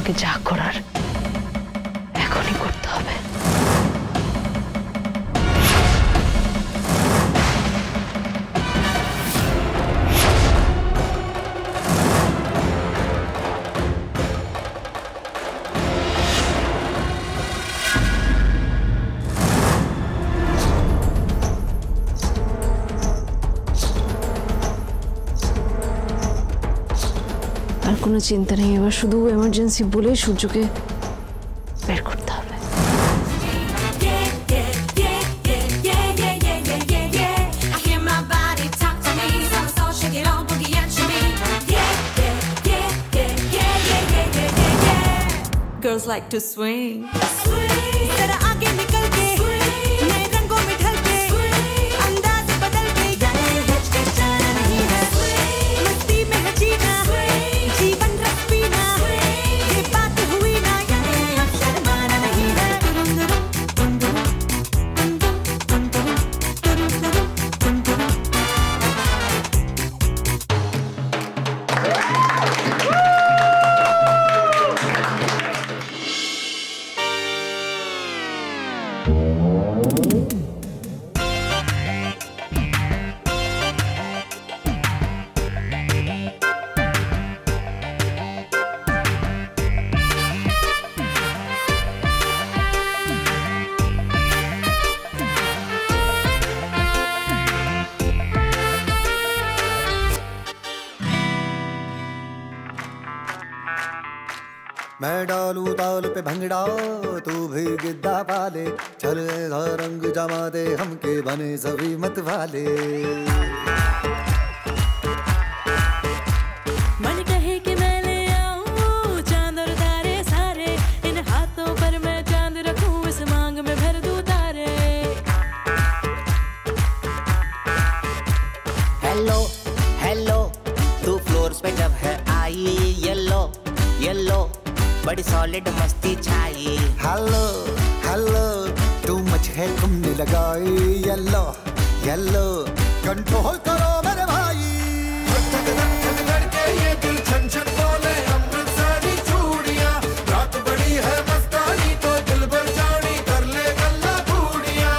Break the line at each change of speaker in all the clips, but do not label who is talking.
আমাকে যা করার এখনই করতে হবে। আর কোনো চিন্তা নেই, এবার শুধু এমার্জেন্সি বলে সূর্যকে বের করতে হবে।
Girls like to swing.
मैं डालूं ताल पे भंगड़ा तू भी गिद्दा पाले, चल ऐसा रंग जमा दे हमके बने सभी मत वाले।
मन कहे कि मैं ले आऊं चांद और तारे सारे, इन हाथों पर मैं चांद रखूं, इस मांग में भर दूं तारे।
हेलो हेलो तू फ्लोर्स पे जब है आई, येलो येलो बड़ी सॉलिड मस्ती छाई।
हेलो हेलो तू मच है तुमने लगाई, येलो येलो कंट्रोल करो मेरे भाई। ये दिल छन छन बोले अमृतसरी चूड़ियां, रात बड़ी है मस्तानी तो दिल भर जानी कर ले गल्ला बूढ़िया।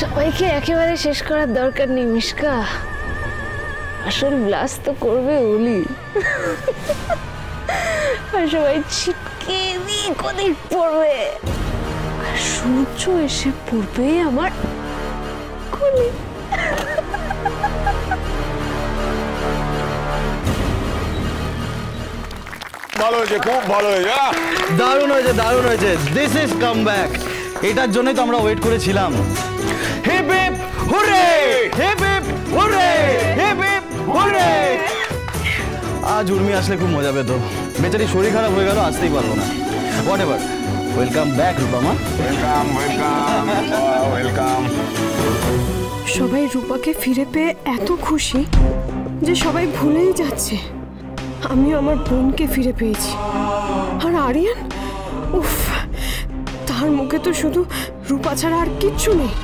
সবাইকে একেবারে শেষ করার দরকার নেই মিশকা, আসল ব্লাস্ট তো করবে ওলি। আর সবাই ছিটকে দিক ওদিক পড়বে, আর সূর্য এসে পড়বে আমার কোলে।
ভালো হয়েছে, খুব ভালো হয়েছে,
দারুণ হয়েছে, দারুণ হয়েছে। This is comeback. এটার জন্যই তো আমরা ওয়েট করেছিলাম। Hip hip hooray, hip hip hooray, hip hip hooray. আজ উর্মি আসলে খুব মজা পেত, বেচারি শরীর খারাপ হয়ে গেল, আসতেই পারলো না। হোয়াট এভার, ওয়েলকাম ব্যাক রূপামা।
Welcome welcome welcome.
সবাই রূপাকে ফিরে পেয়ে এত খুশি যে সবাই ভুলেই যাচ্ছে আমিও আমার বোনকে ফিরে পেয়েছি। আর আরিয়ান, উফ, তার মুখে তো শুধু রূপা ছাড়া আর কিচ্ছু নেই।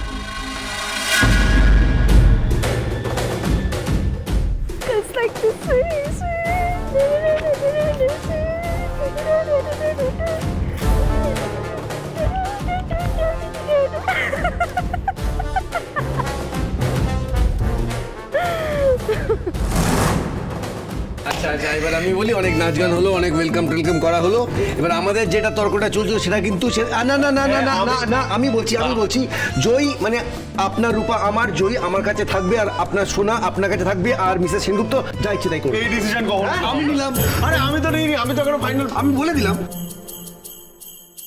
আচ্ছা আচ্ছা, এবার আমি বলি, অনেক নাচ গান হলো, অনেক ওয়েলকাম টেলকাম করা হলো। এবার আমাদের যেটা তর্কটা চলছিল সেটা কিন্তু না না না না না না না, আমি বলছি জয়ী মানে আপনার রূপা আমার, জয়ী আমার কাছে থাকবে, আর আপনার সোনা আপনার কাছে থাকবে, আর মিসেস সেনগুপ্ত যা ইচ্ছে তাই করবে।
এই ডিসিশন কখন
আমি নিলাম। আরে আমি তো নিইনি, আমি তো এখনো ফাইনাল, আমি বলে দিলাম।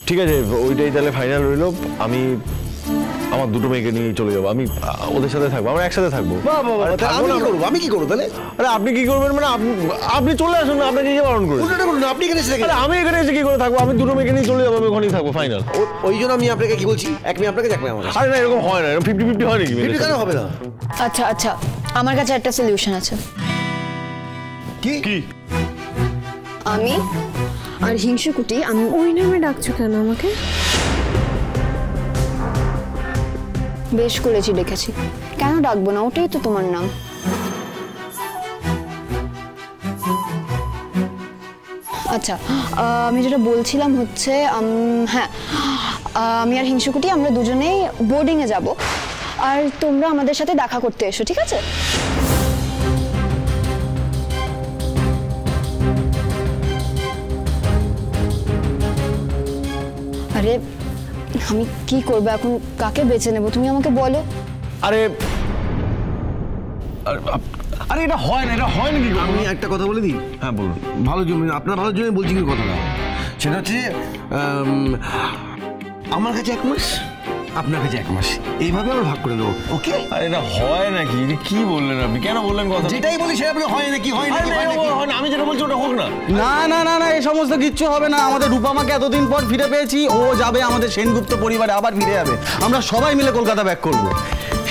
ঠিক আছে, ওইটাই তাহলে ফাইনাল রইলো। আমি আমার দুটো মেয়েকে নিয়ে চলে যাবো, আমি ওদের সাথে থাকবো, আমরা একসাথে থাকবো।
আমি কি করবো তাহলে?
আরে আপনি কি করবেন মানে আপনি চলে আসুন না, আপনাকে বারণ করুন।
আপনি এখানে এসে থাকেন।
আমি এখানে এসে কি করে থাকবো? আমি দুটো মেয়েকে নিয়ে চলে যাবো, আমি ওখানেই থাকবো ফাইনাল।
ওই জন্য আমি আপনাকে কি বলছি, এক মেয়ে আপনাকে, এক মেয়ে আমার।
আরে না, এরকম হয় না, এরকম 50-50 হয় নাকি?
কেন হবে না?
আচ্ছা আচ্ছা, আমার কাছে একটা সলিউশন আছে।
কি
কি?
আমি আর হিংসুকুটি, আমি
ওই নামে ডাকছো কেন আমাকে?
বেশ করেছি ডেকেছি, কেন ডাকবো না? ওটাই তো তোমার নাম। আচ্ছা, আমি যেটা বলছিলাম হচ্ছে, হ্যাঁ, আমি আর হিংসুকুটি আমরা দুজনেই বোর্ডিংয়ে যাব, আর তোমরা আমাদের সাথে দেখা করতে এসো, ঠিক আছে? আরে আমি কি করবো এখন, কাকে বেছে নেবো তুমি আমাকে বলো।
আরে আরে এটা হয় না, এটা হয় নাকি?
আমি একটা কথা বলে দিই।
হ্যাঁ বলুন।
ভালোর জন্য, আপনার ভালোর জন্য বলছি কি কথাটা, সেটা হচ্ছে আমার কাছে 1 মাস, আপনার কাছে 1 মাস, এইভাবে আমরা ভাগ করে দেবো। ওকে?
আরে এটা হয় নাকি? এটা কি বললেন আপনি? কেন বললেন কথা?
যেটাই বলি সেটা আপনি হয় নাকি, হয় নাকি, হয় নাকি?
আমি যেটা বলছি ওটা হোক না।
না না না না, এই সমস্ত কিচ্ছু হবে না। আমাদের রূপামাকে এতদিন পর ফিরে পেয়েছি, ও যাবে আমাদের সেনগুপ্ত পরিবারে, আবার ফিরে যাবে। আমরা সবাই মিলে কলকাতা ব্যাক করব।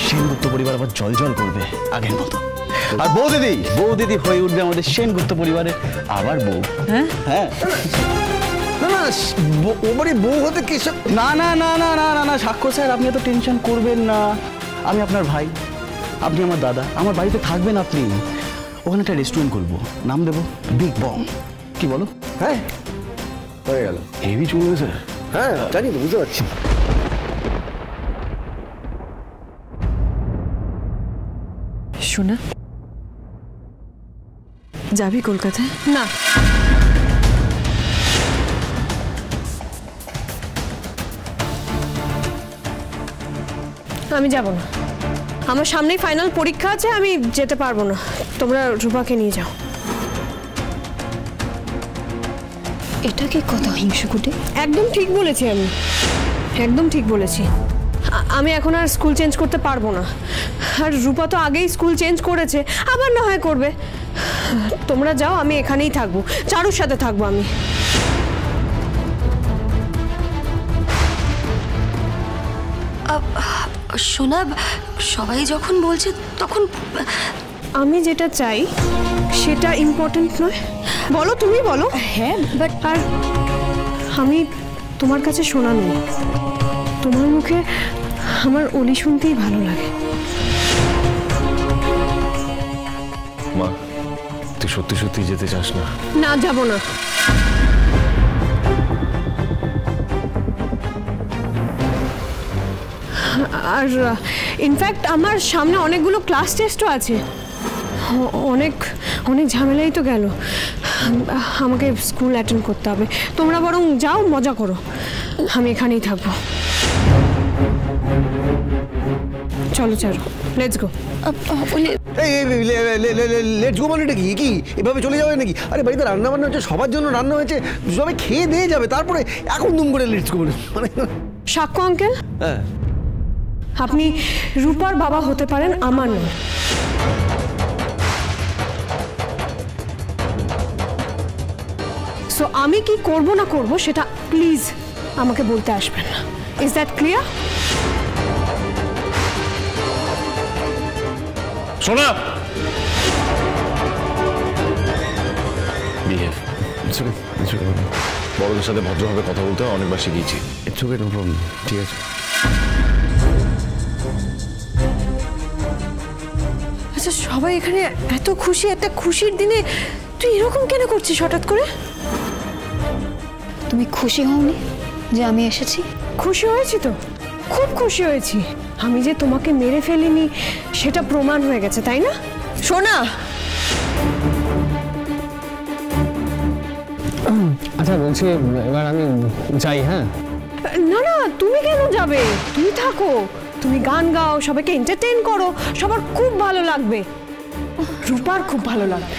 সেনগুপ্ত পরিবার আবার জল করবে আগের মতো, আর বউ দিদি হয়ে উঠবে আমাদের সেনগুপ্ত পরিবারের আবার বউ। হ্যাঁ হ্যাঁ।
না না, ও মানে বউ হতে কেসব।
না না না না না না না, সাক্ষ্য স্যার আপনি এত টেনশন করবেন না। আমি আপনার ভাই, আপনি আমার দাদা, আমার বাড়িতে থাকবেন আপনি। ওখানে একটা রেস্টুরেন্ট করবো, নাম দেবো বিগ বম। কি বলো?
হ্যাঁ, হয়ে গেল।
হেভি চলবে স্যার।
হ্যাঁ জানি তো, বুঝতে পারছি।
শোনা, যাবি কলকাতায়?
না, আমি যাব না। আমার সামনেই ফাইনাল পরীক্ষা আছে, আমি যেতে পারবো না। তোমরা রূপাকে নিয়ে যাও।
এটা কি কথা হিংসুকুটি?
একদম ঠিক বলেছি আমি, একদম ঠিক বলেছি। আমি এখন আর স্কুল চেঞ্জ করতে পারবো না, আর রূপা তো আগেই স্কুল চেঞ্জ করেছে, আবার না হয় করবে। তোমরা যাও, আমি এখানেই থাকবো, চারুর সাথে থাকবো আমি।
শোনা, সবাই যখন বলছে তখন
আমি যেটা চাই সেটা ইম্পর্টেন্ট নয়? বলো, তুমি বলো।
হ্যাঁ, বাট
আর আমি তোমার কাছে শোনা নই, তোমার মুখে আমার অলি শুনতেই ভালো লাগে।
মা, তুই সত্যি সত্যি যেতে চাস না?
না, যাব না। আর ইনফ্যাক্ট আমার সামনে অনেকগুলো ক্লাস টেস্টও আছে, অনেক অনেক ঝামেলাই তো গেল। আমাকে স্কুল অ্যাটেন্ড করতে হবে। তোমরা বরং যাও, মজা করো, আমি এখানেই থাকবো। চলো চারু, লেটস গো।
লেটস গো মানে এটা কি কি এভাবে চলে যাবে নাকি? আরে বাড়িতে রান্না বান্না হচ্ছে, সবার জন্য রান্না হয়েছে, সবাই খেয়ে দিয়ে যাবে, তারপরে এখন দুম করে লেটস গো মানে।
সাক্ষ্য আঙ্কেল,
হ্যাঁ,
আপনি রূপার বাবা হতে পারেন, আমার নয়। সো আমি কি করব না করব সেটা প্লিজ আমাকে বলতে আসবেন না। Is that clear?
শোনা, বিহেভ। বড়দের সাথে ভদ্রভাবে কথা বলতে অনেকবার শিখিয়েছি।
ইটস ওকে, নো প্রবলেম, ঠিক আছে।
আচ্ছা, সবাই এখানে এত খুশি, একটা খুশির দিনে তুই এরকম কেন করছিস হঠাৎ করে?
তুমি খুশি হওনি যে আমি এসেছি?
খুশি হয়েছি তো, খুব খুশি হয়েছি। আমি যে তোমাকে মেরে ফেলিনি সেটা প্রমাণ হয়ে গেছে, তাই না? শোনা,
আচ্ছা বলছি, এবার আমি যাই। হ্যাঁ
না না, তুমি কেন যাবে? তুমি থাকো, তুমি গান গাও, সবাইকে এন্টারটেইন করো, সবার খুব ভালো লাগবে, রূপার খুব ভালো লাগবে।